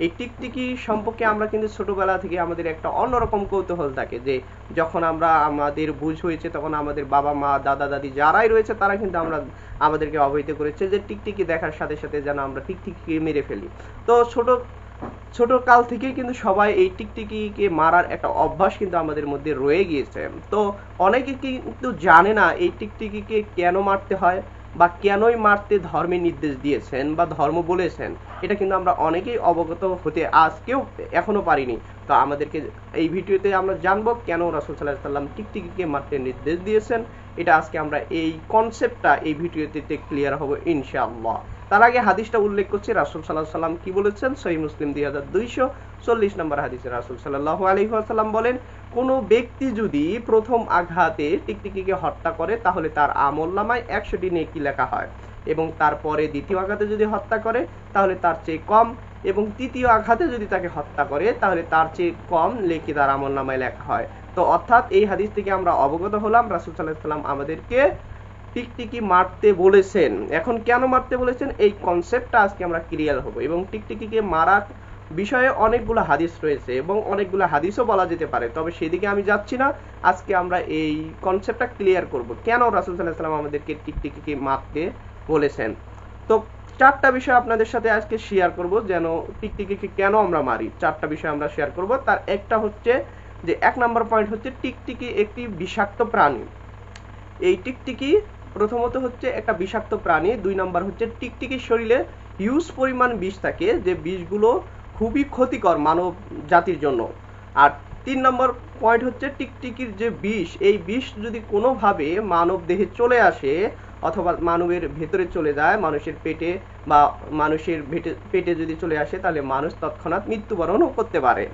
এই টিকটিকি সম্পর্কে আমরা কিন্তু ছোটবেলা থেকে আমাদের একটা অন্যরকম কৌতূহল থাকে, যে যখন আমরা আমাদের বুঝ হয়েছে তখন আমাদের বাবা মা দাদা দাদি যারাই রয়েছে তারা কিন্তু আমাদেরকে অবহিত করেছে যে টিকটিকি দেখার সাথে সাথে যেন আমরা টিকটিকিকে মেরে ফেলি। তো ছোট কাল থেকেই কিন্তু সবাই এই টিকটিকিকে মারার একটা অভ্যাস কিন্তু আমাদের মধ্যে রয়ে গিয়েছে। তো অনেকে কিন্তু জানে না এই টিকটিকিকে কেন মারতে হয় বা কেনই মারতে ধর্মে নির্দেশ দিয়েছেন বা ধর্ম বলেছেন, এটা কিন্তু আমরা অনেকেই অবগত হতে আজকেও এখনো পারিনি। তো আমাদেরকে এই ভিডিওতে আমরা জানবো কেন রাসূল সাল্লাল্লাহু আলাইহি ওয়াসাল্লাম টিকটিকিকে মারতে নির্দেশ দিয়েছেন। এটা আজকে আমরা এই কনসেপ্টটা এই ভিডিওতে ক্লিয়ার হবো ইনশাআল্লাহ। তার আগে হাদিসটা উল্লেখ করছি, রাসূল সাল্লাল্লাহু আলাইহি ওয়াসাল্লাম কি বলেছেন। সহিহ মুসলিম 2240 নম্বর হাদিসে রাসূল সাল্লাল্লাহু আলাইহি ওয়াসাল্লাম বলেন, কোন ব্যক্তি যদি প্রথম আঘাতে টিকটিকিকে হত্যা করে তাহলে তার আমলনামায় 100টি নেকি লেখা হয়, এবং তারপরে দ্বিতীয় আঘাতে যদি হত্যা করে তাহলে তার চেয়ে কম, এবং তৃতীয় আঘাতে যদি তাকে হত্যা করে তাহলে তার চেয়ে কম নেকি তার আমলনামায় লেখা হয়। তো অর্থাৎ এই হাদিস থেকে আমরা অবগত হলাম রাসূল সাল্লাল্লাহু আলাইহি ওয়াসাল্লাম আমাদেরকে টিকটিকি মারতে বলেছেন। এখন কেন মারতে বলেছেন এই কনসেপ্টটা আজকে আমরা ক্লিয়ার হব, এবং টিকটিকিকে মারার বিষয়ে অনেকগুলো হাদিস রয়েছে এবং অনেকগুলো হাদিসও বলা যেতে পারে, তবে সেদিকে আমি যাচ্ছি না। আজকে আমরা এই কনসেপ্টটা ক্লিয়ার করব কেন রাসূল সাল্লাল্লাহু আলাইহি ওয়াসাল্লাম আমাদেরকে টিকটিকিকে মারতে বলেছেন। তো চারটা বিষয় আপনাদের সাথে আজকে শেয়ার করব, যেন টিকটিকিকে কেন আমরা মারি। চারটা বিষয় আমরা শেয়ার করব। তার একটা হচ্ছে যে 1 নম্বর পয়েন্ট হচ্ছে টিকটিকি একটি বিষাক্ত প্রাণী। এই টিকটিকি প্রথমত হচ্ছে একটা বিষাক্ত প্রাণী। 2 নম্বর হচ্ছে টিকটিকির শরীরে হিউজ পরিমাণ বিষ থাকে, যে বিষগুলো খুবই ক্ষতিকর মানব জাতির জন্য। আর 3 নম্বর পয়েন্ট হচ্ছে টিকটিকির যে বিষ, এই বিষ যদি কোনোভাবে মানব দেহে চলে আসে অথবা মানবের ভেতরে চলে যায়, মানুষের পেটে বা মানুষের পেটে যদি চলে আসে তাহলে মানুষ তৎক্ষণাৎ মৃত্যুবরণও করতে পারে।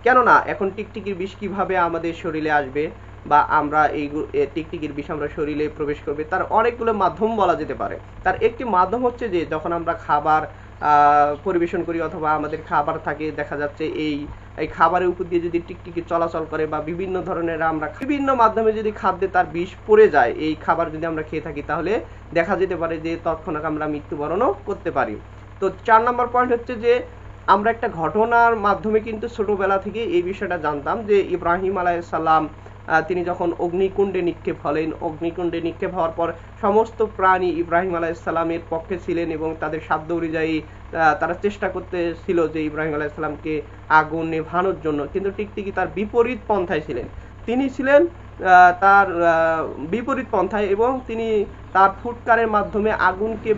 কেননা এখন টিকটিকির বিষ কিভাবে আমাদের শরীরে আসবে বা আমরা এই টিকটিকির বিষ আমরা শরীরে প্রবেশ করবে, তার অনেকগুলো মাধ্যম বলা যেতে পারে। তার একটি মাধ্যম হচ্ছে যে যখন আমরা খাবার পরিবেশন করি অথবা আমাদের খাবার থাকে, দেখা যাচ্ছে এই খাবারের উপর দিয়ে যদি টিকটিকি চলাচল করে বা বিভিন্ন ধরনের আমরা বিভিন্ন মাধ্যমে যদি খাদ্যে তার বিষ পড়ে যায়, এই খাবার যদি আমরা খেয়ে থাকি তাহলে দেখা যেতে পারে যে তৎক্ষণাৎ আমরা মৃত্যুবরণও করতে পারি। তো 4 নম্বর পয়েন্ট হচ্ছে যে আমরা একটা ঘটনার মাধ্যমে কিন্তু ছোটবেলা থেকে এই বিষয়টা জানতাম, যে ইব্রাহিম আলাইহিস সালাম তিনি যখন অগ্নিকুণ্ডে নিক্ষেপ হলেন, অগ্নিকুণ্ডে নিক্ষেপ হওয়ার পর সমস্ত প্রাণী ইব্রাহিম আলাইহিস সালামের পক্ষে ছিলেন এবং তাদের সাধ্য অনুযায়ী তারা চেষ্টা করতেছিল যে ইব্রাহিম আলাইহিস সালামকে আগুন নেভানোর জন্য, কিন্তু টিকটিকি তার বিপরীত পন্থায় ছিলেন। তিনি ছিলেন তার বিপরীত পন্থায় এবং তিনি তার ফুৎকারের মাধ্যমে আগুনকে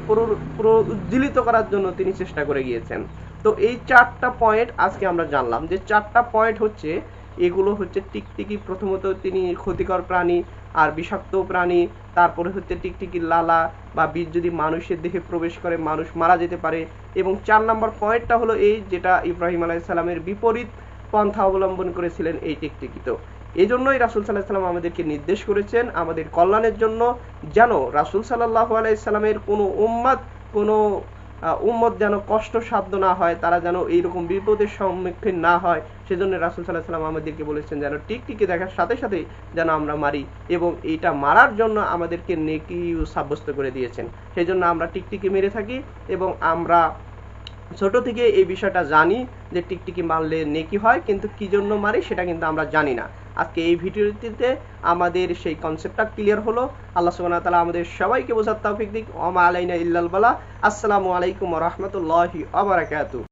প্রজ্বলিত করার জন্য তিনি চেষ্টা করে গিয়েছেন। তো এই 4টা পয়েন্ট আজকে আমরা জানলাম, যে 4টা পয়েন্ট হচ্ছে এগুলো হচ্ছে টিকটিকি প্রথমত তিনি ক্ষতিকর প্রাণী আর বিষাক্ত প্রাণী, তারপরে হচ্ছে টিকটিকির লালা বা বিষ যদি মানুষের দেহে প্রবেশ করে মানুষ মারা যেতে পারে, এবং 4 নম্বর পয়েন্টটা হলো এই যেটা ইব্রাহিম আলাইহিস সালামের বিপরীত পন্থা অবলম্বন করেছিলেন এই টিকটিকি। তো এই জন্যই রাসূল সাল্লাল্লাহু আলাইহি ওয়াসাল্লাম আমাদেরকে নির্দেশ করেছেন আমাদের কল্যাণের জন্য, যেন রাসূল সাল্লাল্লাহু আলাইহি সাল্লামের কোনো উম্মত যেন কষ্ট সাধ্য না হয়, তারা যেন এইরকম বিপদের সম্মুখীন না হয়, সেজন্য রাসূল সাল্লাল্লাহু আলাইহি ওয়াসাল্লাম আমাদেরকে বলেছেন যেন টিকটিকি দেখার সাথে সাথে যেন আমরা মারি, এবং এইটা মারার জন্য আমাদেরকে নেকি সাব্যস্ত করে দিয়েছেন। সেজন্য আমরা টিকটিকি মেরে থাকি, এবং আমরা ছোট থেকে এই বিষয়টা জানি যে টিকটিকি মারলে নেকি হয়, কিন্তু কি জন্য মারি সেটা কিন্তু আমরা জানি না। আজকে এই ভিডিওটিতে আমাদের সেই কনসেপ্টটা ক্লিয়ার হলো। আল্লাহ সুবহানাহু ওয়া তাআলা আমাদের সবাইকে বোঝার তৌফিক দিক। ওয়া মা আলাইনা ইল্লাল বালাগ। আসসালামু আলাইকুম ওয়া রাহমাতুল্লাহি ওয়া বারাকাতুহু।